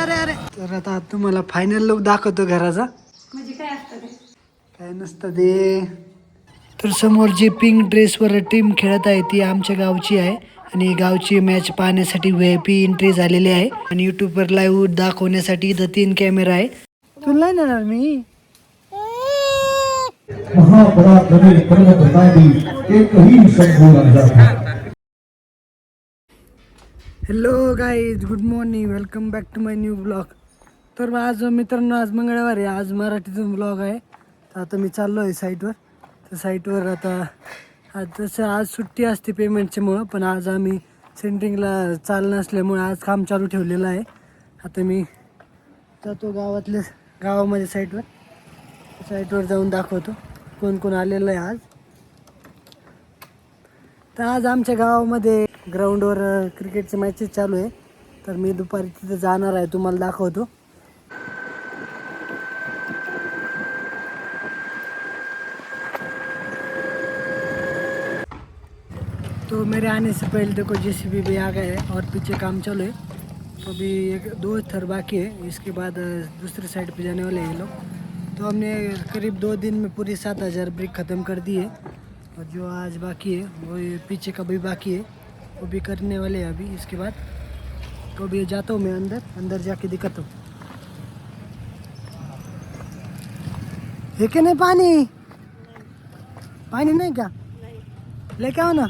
अरे अरे तर आता तुम्हाला फायनल लुक दाखवतो घराचा. म्हणजे काय असतं ते? काय नसतं ते. तर समोर जी पिंक ड्रेसवर टीम खेळत आहे ती आमच्या गावची आहे आणि गावची मॅच पाहण्यासाठी VIP एंट्री झालेली आहे आणि यूट्यूबवर लाईव्ह दाखवण्यासाठी इथं 3 कॅमेरा आहे. तुला नाही नेणार मी. महापराक्रमी पर्वतराजी एकही संपूर्ण जाता. Hello guys, good morning, welcome back to my new blog. तर आज मित्रांनो, आज मंगळवार आहे, आज मराठीतून ब्लॉग आहे. तर आता मी चाललो आहे साईटवर. तर साईटवर आता तसं आज सुट्टी असते पेमेंटच्यामुळं, पण आज आम्ही सेंटरिंगला चालणं असल्यामुळे आज काम चालू ठेवलेलं आहे. आता मी जातो गावामध्ये साईटवर जाऊन दाखवतो कोण कोण आलेलं आहे आज. तर आज आमच्या गावामध्ये ग्राउंडवर क्रिकेटचे मॅचेस चालू आहे. तर मी दुपारी तिथे जाणार आहे, तुम्हाला दाखवतो. तो मेरे आने से पहले देखो JCB भी आ गए हैं और पीछे काम चालू है. तो अभी 1-2 थर बाकी है, इसके बाद दूसरी साइड पे जाने वाले हैं ये लोग. तो हमने करीब 2 दिन में पूरी 7000 ब्रिक ख़त्म कर दी है और जो आज बाकी है वो ये पीछे का भी बाकी है, वो भी करने वाले हैं अभी. इसके बाद तो अभी जाता हूँ मैं अंदर जाके दिखाता हूँ. है कि नहीं पानी नहीं क्या लेके आओ ना.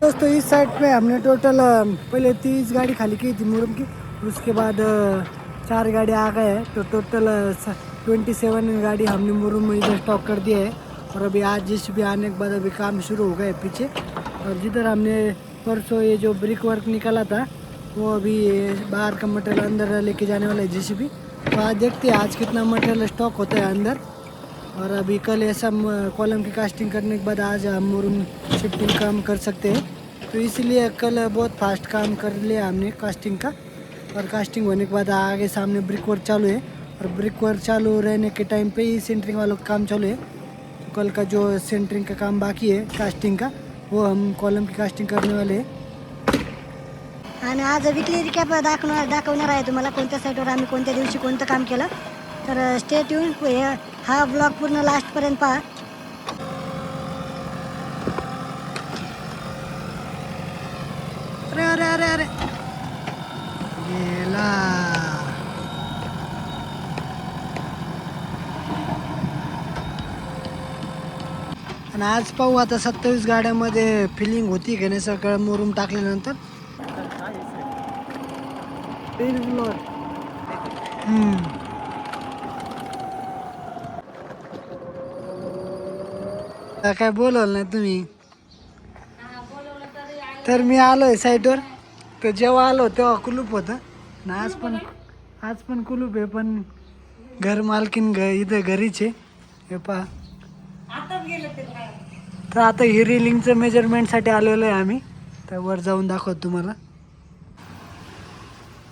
दोस्तों इस साइड पे हमने टोटल पहले 30 गाड़ी खाली की थी मुरम की, उसके बाद 4 गाड़ी आ गए हैं. तो टोटल 27 गाड़ी हमने मुरम में इधर स्टॉक कर दिया है. और अभी आज JCB आने के बाद अभी काम शुरू हो गए पीछे. और जिधर हमने परसों ये जो ब्रिक वर्क निकाला था वो अभी बाहर का मटेरियल अंदर लेके जाने वाला है JCB. तो आज देखते हैं आज कितना मटेरियल स्टॉक होता है अंदर. और अभी कल ऐसा कॉलम की कास्टिंग करने के बाद आज हम मुरुम शिफ्टिंग काम कर सकते हैं. तो इसलिए कल बहुत फास्ट काम कर लिया हमने कास्टिंग का. और कास्टिंग होने के बाद आगे सामने ब्रिक वर्क चालू है और ब्रिक वर्क चालू रहने के टाइम पे ही सेंटरिंग वालों का काम चालू है. तो कल का जो सेंटरिंग का काम बाकी है कास्टिंग का, वो हम कॉलम की कास्टिंग करने वाले हैं. आणि आज विकली रिकॅप दाखवणार आहे तुम्हाला कोणत्या साईटवर आम्ही कोणत्या दिवशी कोणतं काम केलं. तर स्टे ट्यून, हा ब्लॉग पूर्ण लास्टपर्यंत पहा. अरे अरे अरे अरे गेला. आणि आज पाहू आता 27 गाड्यामध्ये फिलिंग होती का नाही सगळं मुरुम टाकल्यानंतर. काय बोलवलं नाही तुम्ही. तर मी आलोय साईटवर. तर जेव्हा आलो तेव्हा कुलूप होतं ना. आज पण कुलूप आहे, पण घर मालकीन इथं घरीच आहे. हे पहा. तर आता ही रिलिंगचं मेजरमेंटसाठी आलेलो आहे आम्ही. तर वर जाऊन दाखवतो तुम्हाला.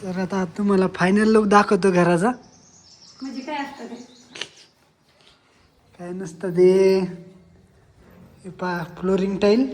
तर आता तुम्हाला फायनल लुक दाखवतो घराचा. म्हणजे काय असतं ते? काय नसतं ते. हे पहा फ्लोरिंग टाईल.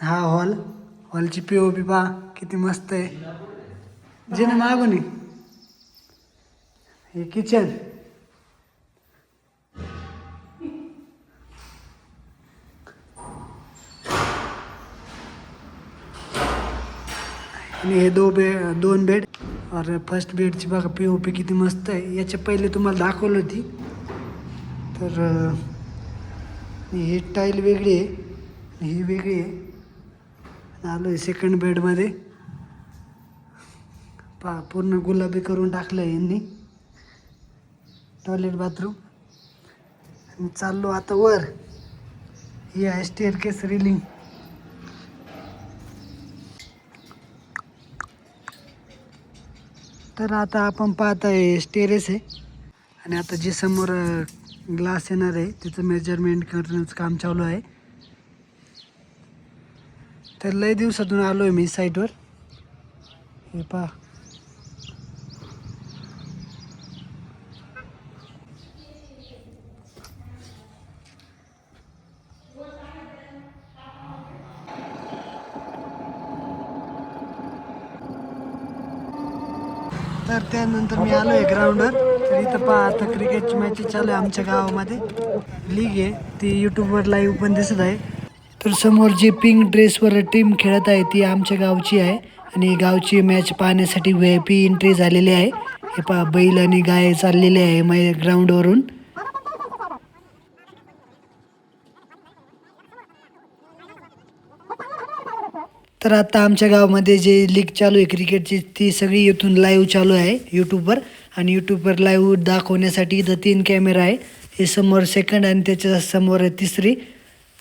हा हॉलची POP पहा किती मस्त आहे. जे ना मागून आहे. हे किचन. आणि हे दोन बेड और फर्स्ट बेडची बघा POP किती मस्त आहे. याच्या पहिले तुम्हाला दाखवली होती. तर ही टाईल वेगळी आहे, ही वेगळी आहे. आलो आहे सेकंड बेडमध्ये. पहा पूर्ण गुलाबी करून टाकलं आहे यांनी. Toilet bathroom. आणि चाललो आता वर. ही आहे स्टेअरकेस रिलिंग. तर आता आपण पाहत आहे स्टेरेस आहे आणि आता जे समोर ग्लास येणार आहे त्याचं मेजरमेंट करण्याचं काम चालू आहे. तर लय दिवसातून आलो आहे मी साईटवर. हे पहा. तर त्यानंतर मी आलो आहे ग्राउंडवर. तर इथं पहा आता क्रिकेटची मॅच चालू आहे आमच्या गावामध्ये. लीग आहे ती यूट्यूबवर लाईव्ह पण दिसत आहे. तर समोर जी पिंक ड्रेसवर टीम खेळत आहे ती आमच्या गावची आहे. आणि गावची मॅच पाहण्यासाठी VIP एंट्री झालेली आहे. हे पहा बैल आणि गाय चाललेले आहे ग्राउंडवरून. तर आता आमच्या गावामध्ये जे लीग चालू आहे क्रिकेटची ती सगळी इथून लाईव्ह चालू आहे यूट्यूबवर. आणि यूट्यूबवर लाईव्ह दाखवण्यासाठी इथं 3 कॅमेरा आहे. हे समोर सेकंड आणि त्याच्या समोर तिसरी.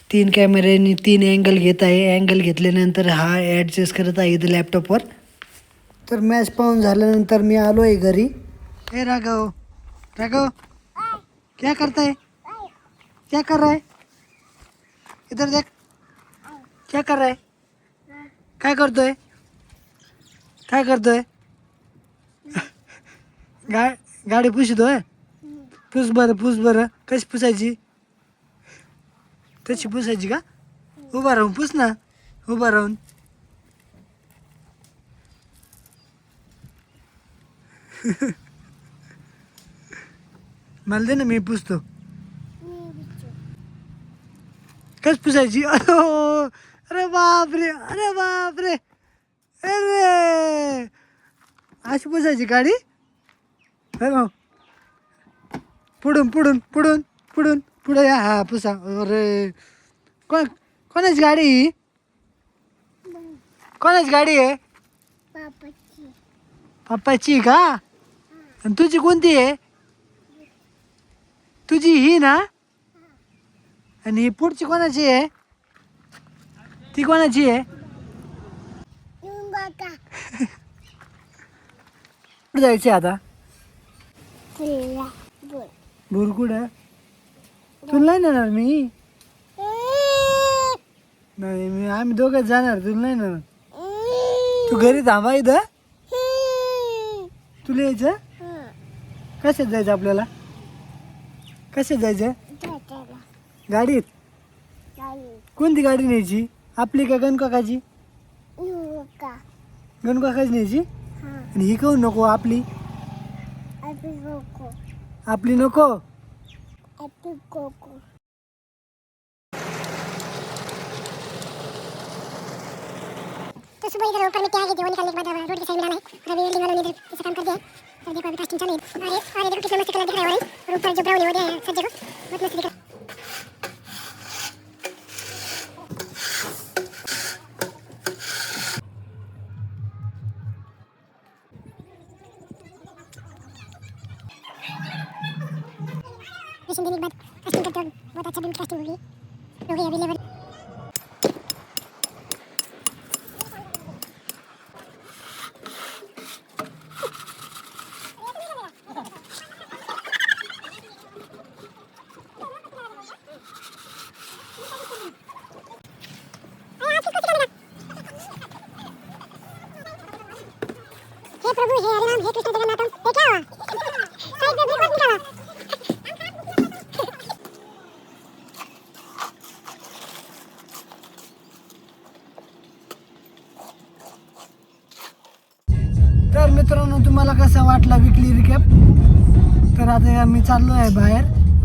3 कॅमेऱ्यांनी 3 अँगल घेत आहे. अँगल घेतल्यानंतर हा ॲडजस्ट करत आहे इथं लॅपटॉपवर. तर मॅच पाहून झाल्यानंतर मी आलो आहे घरी. हे राघव राघव क्या करता है, क्या कर रहा है, इधर देख, क्या कर रहा है, काय करतोय, काय करतोय, गाडी पुसतोय. पुस बरं कशी पुसायची, तशी पुसायची का, उभा राहून पुस ना, उभा राहून. मला दे ना मी पुसतो. कशी पुसायची, अरे बापरे, अरे बापरे, अरे अशी पुसायची गाडी. पुढून पुढून पुढून पुढून पुढे या. हा पुसा. अरे कोणाची गाडी ही, कोणाची गाडी आहे, पप्पाची का. आणि तुझी कोणती आहे, तुझी ही ना. आणि ही पुढची कोणाची आहे, ती कोणाची आहे. कुठं जायचे आता, भूर कुठं, तुला नाही नेणार मी. नाही मी आम्ही दोघंच जाणार, तुला नाही नेणार. तू घरी थांबा इथं. तुला यायचं, कशात जायचं आपल्याला, कशात जायचं, गाडीत. कोणती गाडी न्यायची, आपली का गणकाकाची, गणकाकाची न्यायची. आणि ही काहून नको, आपली आपली नको. तो सुबह इधर ऊपर में क्या है, निकलने के बाद रोड की साइड में डाला है। और अभी वेल्डिंग वालों ने इधर से काम कर दिया है। और देखो अभी कास्टिंग चल रही है। और इधर कितना मस्त कलर दिख रहा है ऑरेंज, और ऊपर जो ब्राउन हो गया है सज्जे को, बहुत मस्त दिख रहा है। देने के बाद कास्टिंग करते हो, बहुत अच्छा बिल्ड कास्टिंग होगी, हो गई अवेलेबल। हे प्रभु, हे हरे राम, हे कृष्ण जगन्नाथम, हे क्या हुआ, साइड में बिल्कुल निकाला। तर मित्रांनो, तुम्हाला कसा वाटला विकली रिकॅप. तर आता मी चाललो आहे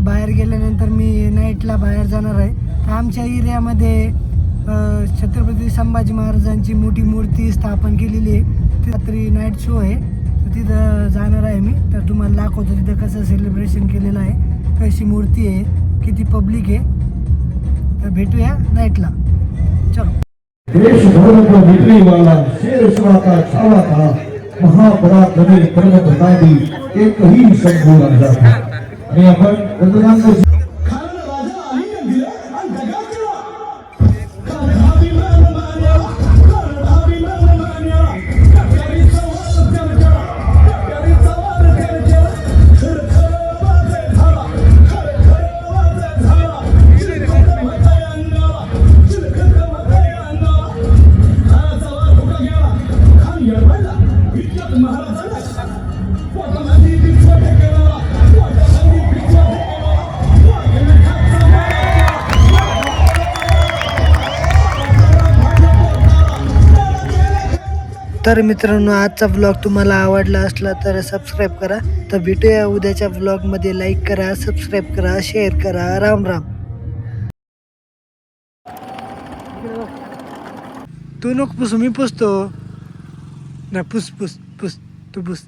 बाहेर गेल्यानंतर मी नाईटला बाहेर जाणार आहे. तर आमच्या एरियामध्ये छत्रपती संभाजी महाराजांची मोठी मूर्ती स्थापन केलेली आहे. ती रात्री नाईट शो आहे, तर तिथं जाणार आहे मी. तर तुम्हाला दाखवतो तिथं कसं सेलिब्रेशन केलेलं आहे, कशी मूर्ती आहे, किती पब्लिक आहे. तर भेटूया नाईटला, चलो. देश धर्म को बिजली वाला शेर सभा का छावा था, महापराक्रमी पर्वतराजी एक ही शंभू राजा था. आणि आपण वंदनांची तर मित्रांनो, आजचा ब्लॉग तुम्हाला आवडला असला तर सबस्क्राईब करा. तर भेटूया उद्याच्या ब्लॉगमध्ये. लाईक करा, सबस्क्राईब करा, शेअर करा. राम राम. तू नको पुस, मी पुसतो. नाही, पुस पुस पुस, तू पुस.